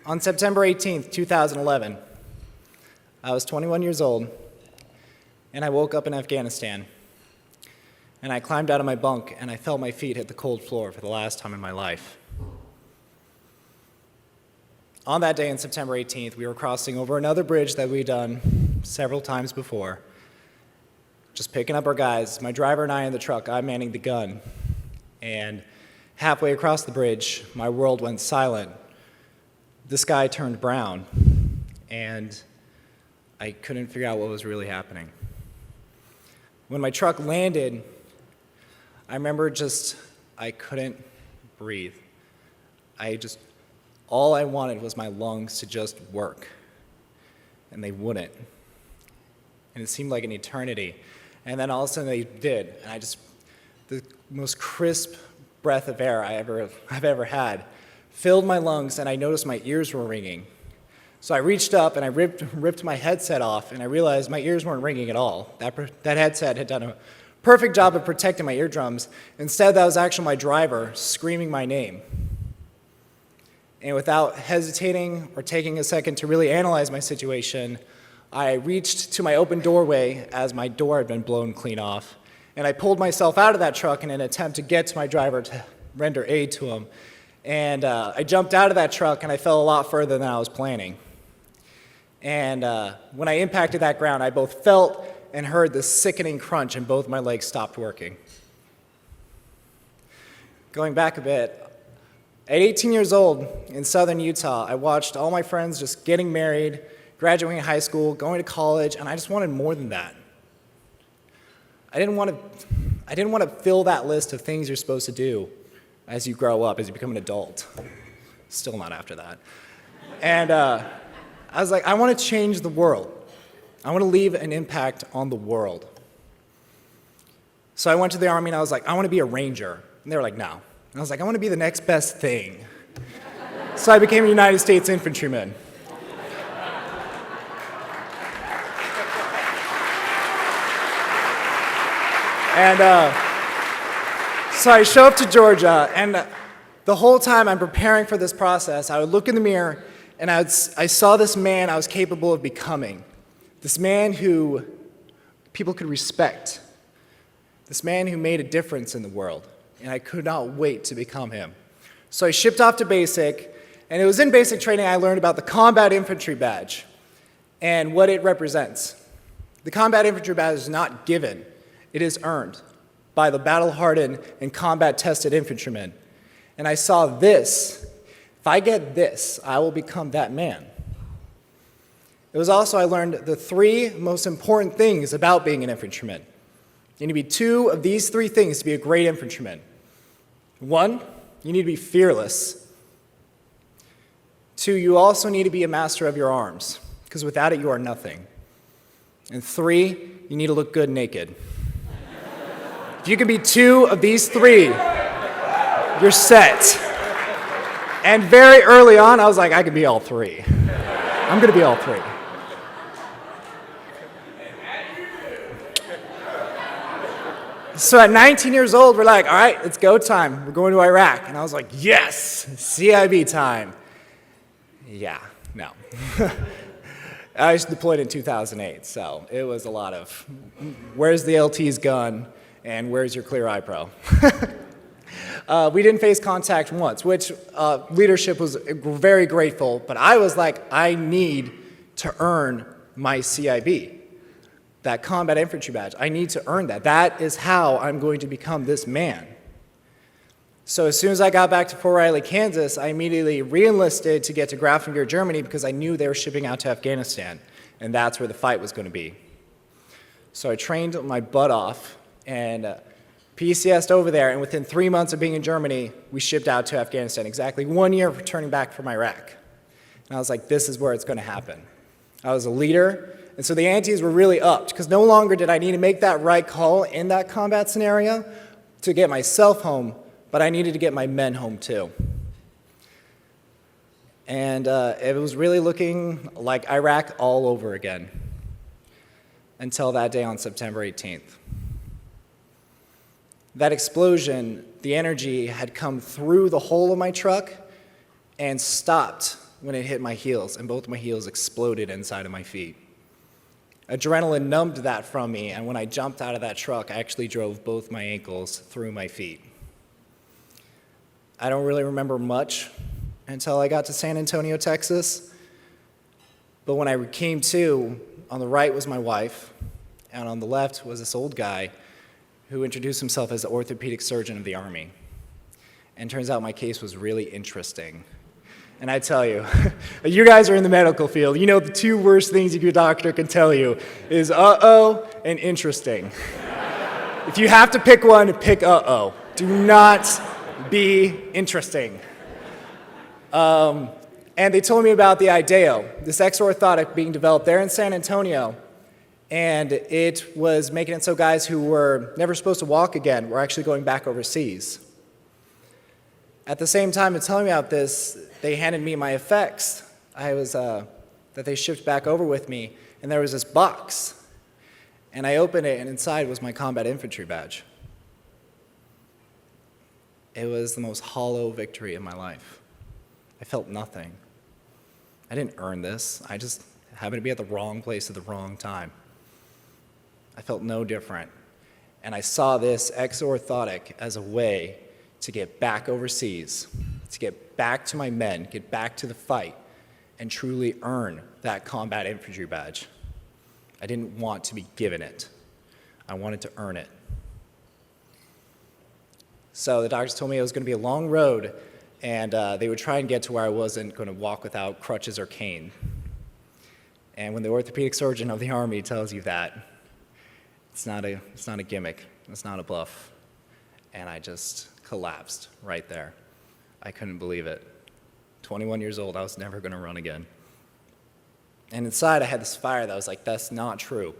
On September 18th, 2011, I was 21 years old, and I woke up in Afghanistan. And I climbed out of my bunk, and I felt my feet hit the cold floor for the last time in my life. On that day, on September 18th, we were crossing over another bridge that we'd done several times before, just picking up our guys, my driver and I in the truck, I'm manning the gun. And halfway across the bridge, my world went silent. The sky turned brown, and I couldn't figure out what was really happening. When my truck landed, I remember I couldn't breathe. All I wanted was my lungs to just work, and they wouldn't. And it seemed like an eternity. And then all of a sudden they did, and the most crisp breath of air I've ever had filled my lungs, and I noticed my ears were ringing. So I reached up and I ripped my headset off, and I realized my ears weren't ringing at all. That headset had done a perfect job of protecting my eardrums. Instead, that was actually my driver screaming my name. And without hesitating or taking a second to really analyze my situation, I reached to my open doorway as my door had been blown clean off, and I pulled myself out of that truck in an attempt to get to my driver to render aid to him. And I jumped out of that truck, and I fell a lot further than I was planning. And when I impacted that ground, I both felt and heard this sickening crunch, and both my legs stopped working. Going back a bit, at 18 years old in southern Utah, I watched all my friends just getting married, graduating high school, going to college, and I just wanted more than that. I didn't want to fill that list of things you're supposed to do as you grow up, as you become an adult. Still not after that. And I was like, I want to change the world. I want to leave an impact on the world. So I went to the Army and I was like, I want to be a Ranger. And they were like, no. And I was like, I want to be the next best thing. So I became a United States infantryman. And so I show up to Georgia, and the whole time I'm preparing for this process, I would look in the mirror, and I saw this man I was capable of becoming. This man who people could respect. This man who made a difference in the world. And I could not wait to become him. So I shipped off to basic, and it was in basic training I learned about the Combat Infantry Badge and what it represents. The Combat Infantry Badge is not given. It is earned by the battle-hardened and combat-tested infantrymen. And I saw this. If I get this, I will become that man. It was also, I learned the three most important things about being an infantryman. You need to be two of these three things to be a great infantryman. One, you need to be fearless. Two, you also need to be a master of your arms, because without it, you are nothing. And three, you need to look good naked. If you can be two of these three, you're set. And very early on, I was like, I can be all three. I'm going to be all three. So at 19 years old, we're like, all right, it's go time. We're going to Iraq. And I was like, yes, CIB time. Yeah, no. I was deployed in 2008, so it was a lot of, where's the LT's gun and where's your Clear Eye Pro? We didn't face contact once, which leadership was very grateful, but I was like, I need to earn my CIB. That Combat Infantry Badge. I need to earn that. That is how I'm going to become this man. So as soon as I got back to Fort Riley, Kansas, I immediately re-enlisted to get to Grafenwoehr, Germany, because I knew they were shipping out to Afghanistan, and that's where the fight was going to be. So I trained my butt off and PCS'd over there, and within 3 months of being in Germany, we shipped out to Afghanistan, exactly 1 year of returning back from Iraq. And I was like, this is where it's going to happen. I was a leader. And so the antes were really upped, because no longer did I need to make that right call in that combat scenario to get myself home, but I needed to get my men home too. And it was really looking like Iraq all over again until that day on September 18th. That explosion, the energy had come through the hole of my truck and stopped when it hit my heels, and both my heels exploded inside of my feet. Adrenaline numbed that from me, and when I jumped out of that truck, I actually drove both my ankles through my feet. I don't really remember much until I got to San Antonio, Texas. But when I came to, on the right was my wife, and on the left was this old guy who introduced himself as the orthopedic surgeon of the Army. And turns out my case was really interesting. And I tell you, you guys are in the medical field. You know the two worst things your doctor can tell you is uh-oh and interesting. If you have to pick one, pick uh-oh. Do not be interesting. And they told me about the IDEO, this ex-orthotic being developed there in San Antonio. And it was making it so guys who were never supposed to walk again were actually going back overseas. At the same time of telling me about this, they handed me my effects that they shipped back over with me, and there was this box. And I opened it, and inside was my combat infantry badge. It was the most hollow victory of my life. I felt nothing. I didn't earn this. I just happened to be at the wrong place at the wrong time. I felt no different. And I saw this ex-orthotic as a way to get back overseas, to get back to my men, get back to the fight, and truly earn that combat infantry badge. I didn't want to be given it. I wanted to earn it. So the doctors told me it was going to be a long road, and they would try and get to where I wasn't going to walk without crutches or cane. And when the orthopedic surgeon of the Army tells you that, it's not a gimmick, it's not a bluff. And I just collapsed right there. I couldn't believe it. 21 years old, I was never going to run again. And inside I had this fire that was like, that's not true.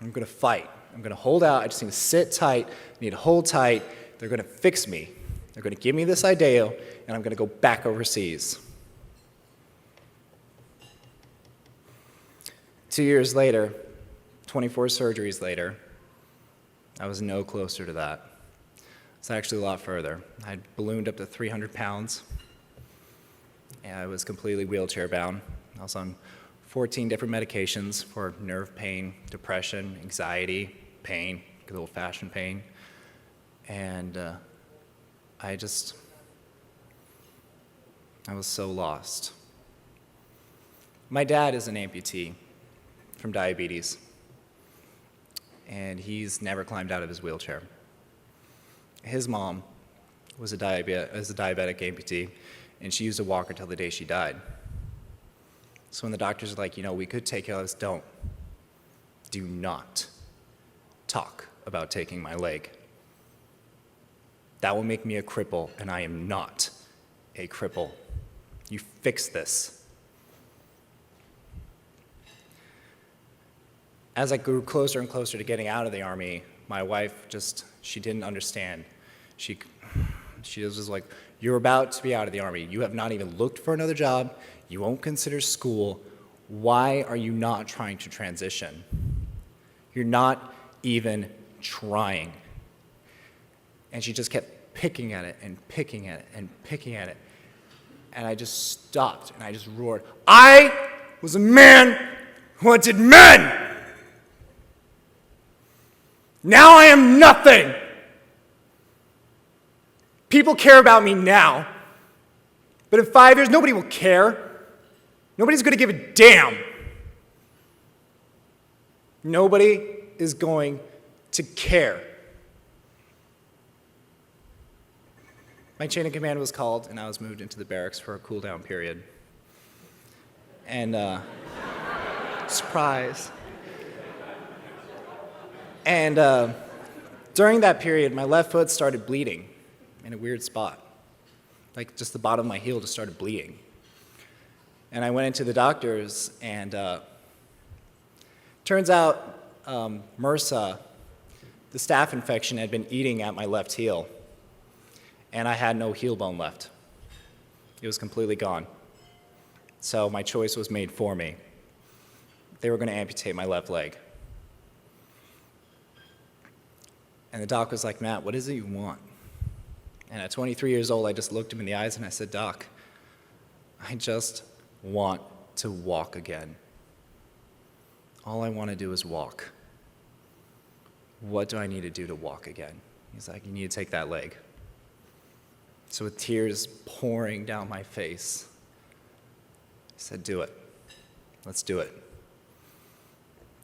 I'm going to fight. I'm going to hold out. I just need to sit tight. I need to hold tight. They're going to fix me. They're going to give me this IDEO, and I'm going to go back overseas. 2 years later, 24 surgeries later, I was no closer to that. It's actually a lot further. I ballooned up to 300 pounds, and I was completely wheelchair bound. I was on 14 different medications for nerve pain, depression, anxiety, pain, good old-fashioned pain. And I was so lost. My dad is an amputee from diabetes, and he's never climbed out of his wheelchair. His mom was a diabetic amputee, and she used a walker till the day she died. So when the doctors are like, we could take care of this, don't. Do not talk about taking my leg. That will make me a cripple, and I am not a cripple. You fix this. As I grew closer and closer to getting out of the Army, my wife she didn't understand. She was just like, you're about to be out of the Army. You have not even looked for another job. You won't consider school. Why are you not trying to transition? You're not even trying. And she just kept picking at it and picking at it and picking at it. And I just stopped and I just roared, I was a man who wanted men! Now I am nothing! People care about me now, but in 5 years, nobody will care. Nobody's going to give a damn. Nobody is going to care. My chain of command was called, and I was moved into the barracks for a cool-down period. And, surprise. And during that period, my left foot started bleeding in a weird spot. Like, just the bottom of my heel just started bleeding. And I went into the doctors, and turns out MRSA, the staph infection, had been eating at my left heel. And I had no heel bone left. It was completely gone. So my choice was made for me. They were going to amputate my left leg. And the doc was like, Matt, what is it you want? And at 23 years old, I just looked him in the eyes and I said, Doc, I just want to walk again. All I want to do is walk. What do I need to do to walk again? He's like, you need to take that leg. So with tears pouring down my face, I said, do it. Let's do it.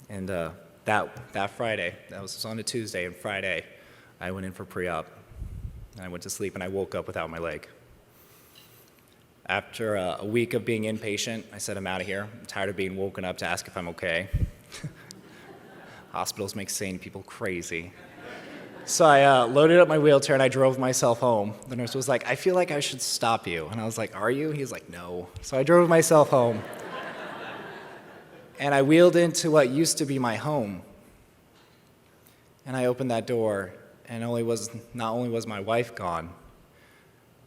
And that Friday, that was on a Tuesday, and Friday, I went in for pre-op. And I went to sleep, and I woke up without my leg. After a week of being inpatient, I said, I'm out of here. I'm tired of being woken up to ask if I'm okay. Hospitals make sane people crazy. So I loaded up my wheelchair and I drove myself home. The nurse was like, I feel like I should stop you. And I was like, are you? He was like, no. So I drove myself home. And I wheeled into what used to be my home. And I opened that door, and not only was my wife gone,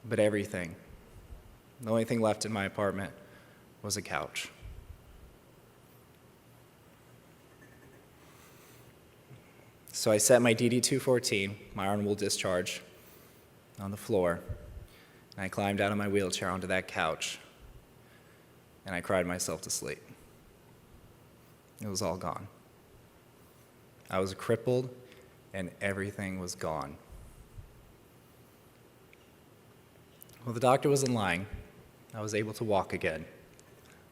but everything. The only thing left in my apartment was a couch. So I set my DD-214, my honorable discharge, on the floor, and I climbed out of my wheelchair onto that couch, and I cried myself to sleep. It was all gone. I was crippled, and everything was gone. Well, the doctor wasn't lying. I was able to walk again.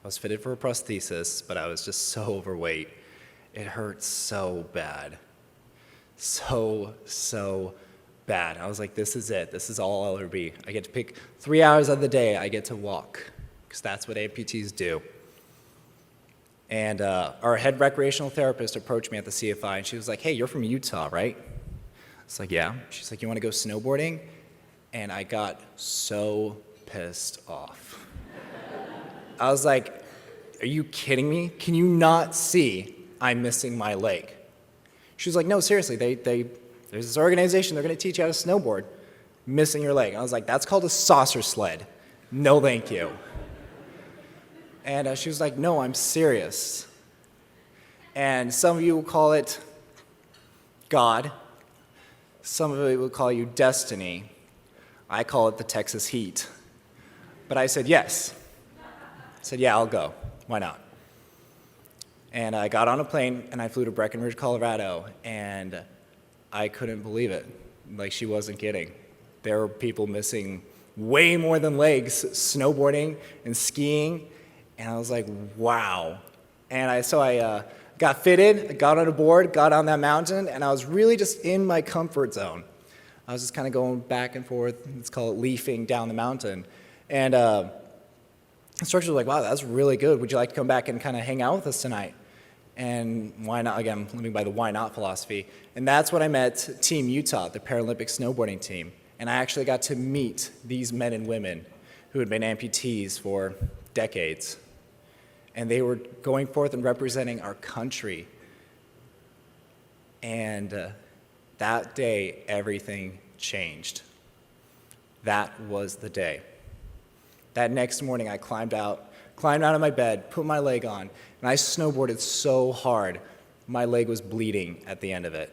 I was fitted for a prosthesis, but I was just so overweight. It hurt so bad. So bad. I was like, this is it. This is all I'll ever be. I get to pick 3 hours of the day I get to walk, because that's what amputees do. And our head recreational therapist approached me at the CFI, and she was like, hey, you're from Utah, right? It's like, yeah. She's like, you want to go snowboarding? And I got so pissed off. I was like, are you kidding me? Can you not see I'm missing my leg? She was like, no, seriously, there's this organization, they're going to teach you how to snowboard, missing your leg. I was like, that's called a saucer sled. No, thank you. And she was like, no, I'm serious. And some of you will call it God. Some of you will call you destiny. I call it the Texas heat. But I said, yes. I said, yeah, I'll go. Why not? And I got on a plane, and I flew to Breckenridge, Colorado, and I couldn't believe it. Like, she wasn't kidding. There were people missing way more than legs, snowboarding and skiing, and I was like, wow. And I got fitted, I got on a board, got on that mountain, and I was really just in my comfort zone. I was just kind of going back and forth, let's call it leafing down the mountain. And the instructor was like, wow, that's really good. Would you like to come back and kind of hang out with us tonight? And why not? Again, I'm living by the why not philosophy. And that's when I met Team Utah, the Paralympic snowboarding team. And I actually got to meet these men and women who had been amputees for decades. And they were going forth and representing our country. And that day, everything changed. That was the day. That next morning, I climbed out of my bed, put my leg on, and I snowboarded so hard, my leg was bleeding at the end of it.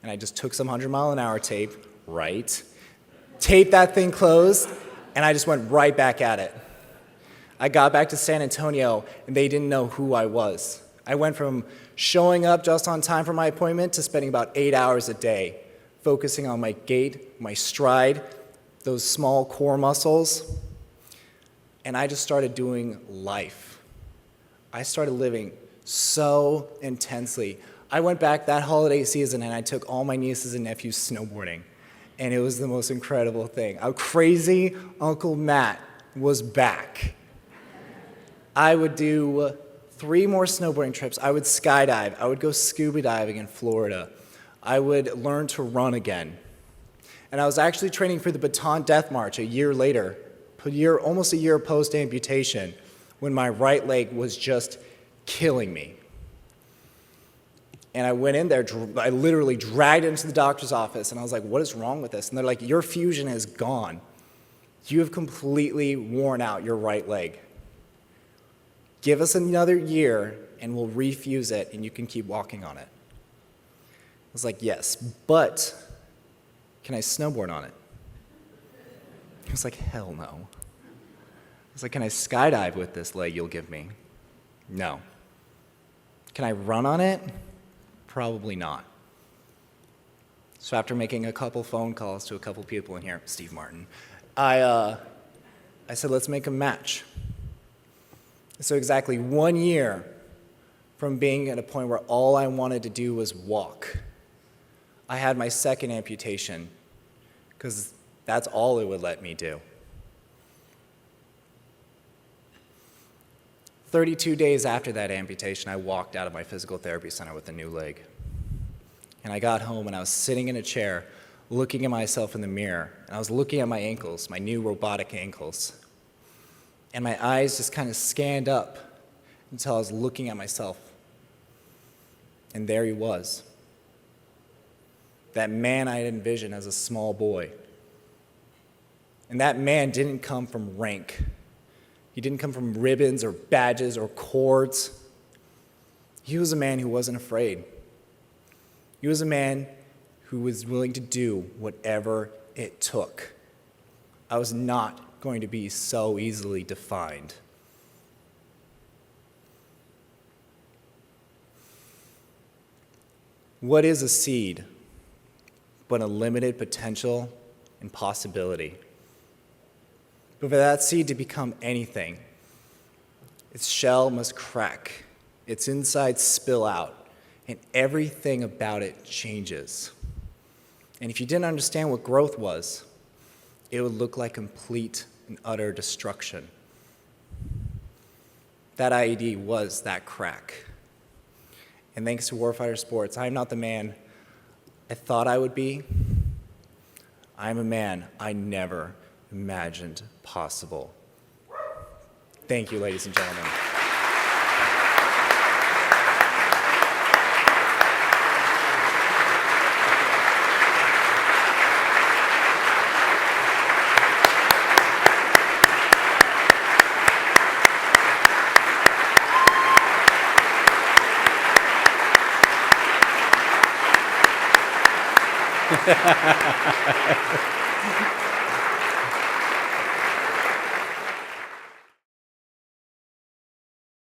And I just took some 100-mile-an-hour tape, taped that thing closed, and I just went right back at it. I got back to San Antonio, and they didn't know who I was. I went from showing up just on time for my appointment to spending about 8 hours a day, focusing on my gait, my stride, those small core muscles. And I just started doing life. I started living so intensely. I went back that holiday season and I took all my nieces and nephews snowboarding. And it was the most incredible thing. Our crazy Uncle Matt was back. I would do 3 more snowboarding trips. I would skydive. I would go scuba diving in Florida. I would learn to run again. And I was actually training for the Baton Death March a year later, almost a year post-amputation, when my right leg was just killing me. And I went in there, I literally dragged it into the doctor's office, and I was like, what is wrong with this? And they're like, your fusion is gone. You have completely worn out your right leg. Give us another year, and we'll refuse it, and you can keep walking on it. I was like, yes, but can I snowboard on it? He was like, hell no. I was like, can I skydive with this leg you'll give me? No. Can I run on it? Probably not. So after making a couple phone calls to a couple people in here, Steve Martin, I said, let's make a match. So exactly 1 year from being at a point where all I wanted to do was walk, I had my second amputation because that's all it would let me do. 32 days after that amputation, I walked out of my physical therapy center with a new leg. And I got home and I was sitting in a chair looking at myself in the mirror, and I was looking at my ankles, my new robotic ankles. And my eyes just kind of scanned up until I was looking at myself. And there he was. That man I had envisioned as a small boy. And that man didn't come from rank. He didn't come from ribbons or badges or cords. He was a man who wasn't afraid. He was a man who was willing to do whatever it took. I was not going to be so easily defined. What is a seed but a limited potential and possibility? But for that seed to become anything, its shell must crack, its insides spill out, and everything about it changes. And if you didn't understand what growth was, it would look like complete and utter destruction. That IED was that crack. And thanks to Warfighter Sports, I'm not the man I thought I would be. I'm a man I never imagined possible. Thank you, ladies and gentlemen.